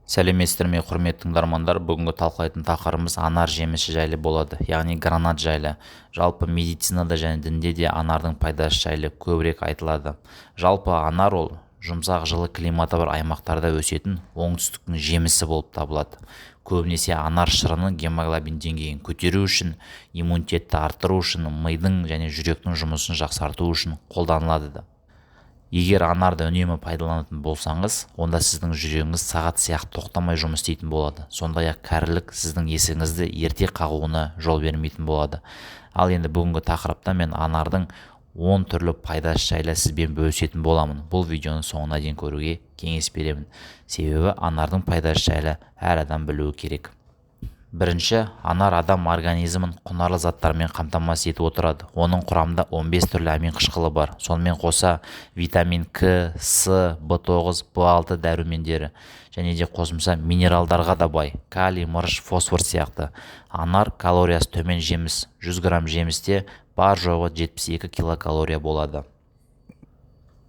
Сәлеметсіздер ме, құрметті тыңдармандар. Бүгінгі талқылайтын тақырыбымыз анар жемісі жайлы болады, яғни гранат жайлы. Жалпы медицинада және дінде де анардың пайдасы жайлы көбірек айтылады. Жалпы анар ол жұмсақ жылы климаты бар аймақтарда өсетін оңтүстіктің жемісі болып табылады. Көбінесе анар шырының гемоглобин деңгейін көтеру үшін, иммунитетті арттыру үшін, мидың және жүректің жұмысын жақсарту үшін қолданылады да. Егер анарды үнемі пайдаланатын болсаңыз, онда сіздің жүрегіңіз сағат сияқты тоқтамай жұмыс істейтін болады. Сондай-ақ кәрілік сіздің есігіңізді ерте қағуына жол бермейтін болады. Ал енді бүгінгі тақырыпта мен анардың 10 түрлі пайдасы жайлы сізбен бөлісетін боламын. Бұл видеоны соңына дейін көруге кеңес беремін. Себебі анардың пайдасы жайлы әр адам білуі керек. Бірінші, анар адам организмін құнарлы заттармен қамтамасыз етіп отырады. Оның құрамында 15 түрлі амин қышқылы бар. Сонымен қоса витамин К, С, В9, В6 дәрумендері және де қосымша минералдарға да бай. Калий, мырыш, фосфор сияқты. Анар калориясы төмен жеміс. 100 грамм жемісте бар жоғы 72 килокалория болады.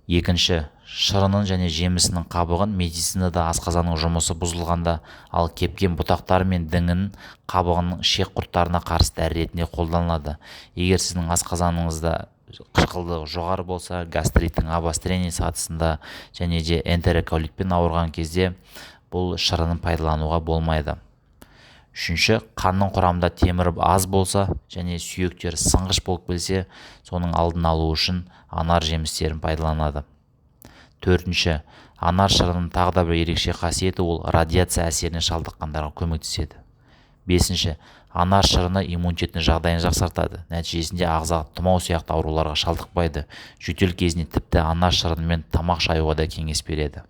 Екінші, шырының және жемісінің қабығын медицинада асқазанның жұмысы бұзылғанда, ал кепкен бұтақтар мен діңінің қабығының ішек құрттарына қарсы дәрі ретінде қолданылады. Егер сіздің асқазаныңызда қышқылдығы жоғары болса, гастриттің обострение сатысында және де энтероколитпен ауырған кезде бұл шырынын пайдалануға болмайды. Үшінші, қанның құрамында темір аз болса және сүйектер сынғыш болып келсе, соның алдын алу үшін анар жемістерін пайдаланады. Төртінші, анар шырының тағы да бір ерекше қасиеті ол радиация әсеріне шалдыққандарға көмектеседі. Бесінші, анар шырыны иммунитеттің жағдайын жақсартады. Нәтижесінде ағза тұмау сияқты ауруларға шалдықпайды. Жөтел кезінде тіпті анар шырынымен тамақ жаюға да кеңес береді.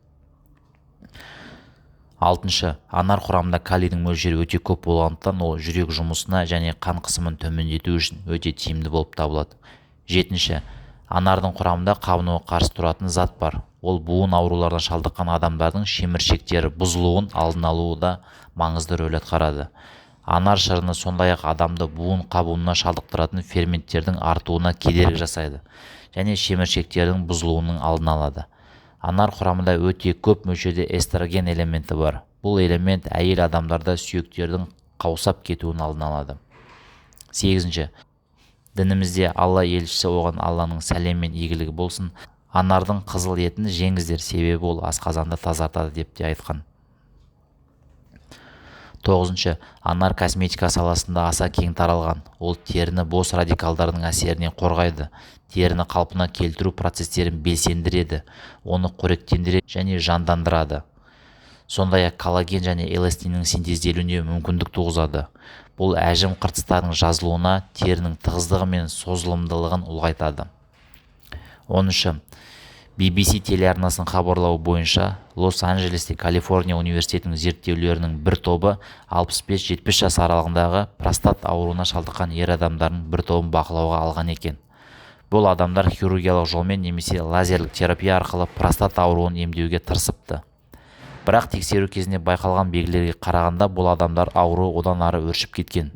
Алтыншы, анар құрамында калийдің мөлшері өте көп болғандықтан ол жүрек жұмысына және қан қысымын төмендету үшін өте тиімді болып табылады. Жетінші, анардың құрамында қабынуға қарсы тұратын зат бар. Ол буын аурулардан шалдыққан адамдардың шеміршектері бұзылуын алдын алуда маңызды рөл атқарады. Анар шырыны сондай-ақ адамды буын қабуына шалдықтыратын ферменттердің артуына кедергі жасайды және шеміршектердің бұзылуының алдын алады. Анар құрамында өте көп мөлшерде эстроген элементі бар. Бұл элемент әйел адамдарда сүйектердің қаусап кетуін алдын алады. Сегізінші, дінімізде Алла елшісі оған Алланың сәлем мен игілігі болсын, анардың қызыл етін жеңіздер, себебі ол асқазанды тазартады деп те айтқан. Тоғызыншы, анар косметика саласында аса кең таралған. Ол теріні бос радикалдардың әсерінен қорғайды. Теріні қалпына келтіру процестерін белсендіреді, оны қоректендіреді және жандандырады. Сондай-ақ коллаген және эластиннің синтезделуіне мүмкіндік туғызады. Бұл әжім қыртыстарының жазылуына, терінің тығыздығы мен созылымдылығын ұлғайтады. 10-шы, BBC телеарнасының хабарлауы бойынша, Лос-Анджелесте Калифорния университетінің зерттеулерінің бір тобы 65-70 жас аралығындағы простат ауруына шалдыққан ер адамдардың бір тобын бақылауға алған екен. Бұл адамдар хирургиялық жолмен немесе лазерлік терапия арқылы простат ауруын емдеуге тырысыпты. Бірақ тексеру кезінде байқалған белгілерге қарағанда бұл адамдар ауру одан ары өршіп кеткен.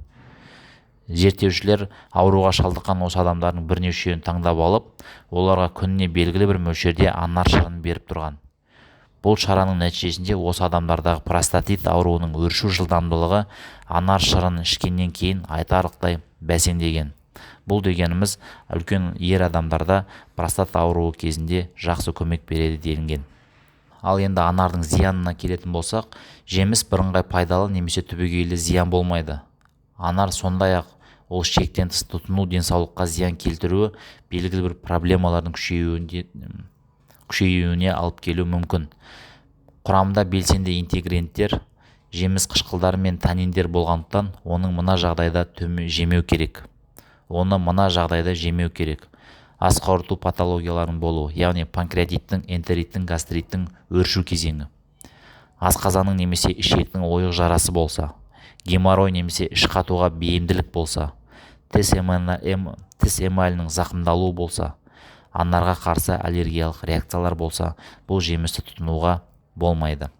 Зерттеушілер ауруға шалдыққан осы адамдардың бірнешеуін таңдап алып, оларға күніне белгілі бір мөлшерде анар шырынын беріп тұрған. Бұл шараның нәтижесінде осы адамдардағы простатит ауруының өршу жылдамдылығы анар шырынын ішкеннен кейін айтарлықтай бәсеңдеген. Бұл дегеніміз үлкен ер адамдарда простат ауруы кезінде жақсы көмек береді делінген. Ал енді анардың зиянына келетін болсақ, жеміс бірыңғай пайдалы немесе түбегейлі зиян болмайды. Анар сондай-ақ ол шектен тыс тұтыну денсаулыққа зиян келтіруі белгілі бір проблемалардың күшеюіне алып келуі мүмкін. Құрамында белсенді интегранттар, жеміс қышқылдары мен таниндер болғандықтан оның мына жағдайда жемеу керек. Ас қорыту патологияларының болуы, яғни панкреатиттің, энтериттің, гастриттің өршу кезеңі. Асқазанның немесе ішектің ойық жарасы болса, геморрой немесе іш қатуға бейімділік болса, тіс эмалінің зақымдалуы болса, анарға қарсы аллергиялық реакциялар болса, бұл жемісті тұтынуға болмайды.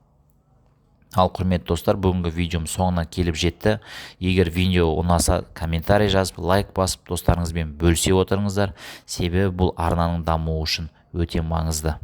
Ал құрметті достар, бүгінгі видеом соңына келіп жетті. Егер видео ұнаса, комментарий жазып, лайк басып, достарыңызбен бөлісе отырыңыздар. Себебі бұл арнаның дамуы үшін өте маңызды.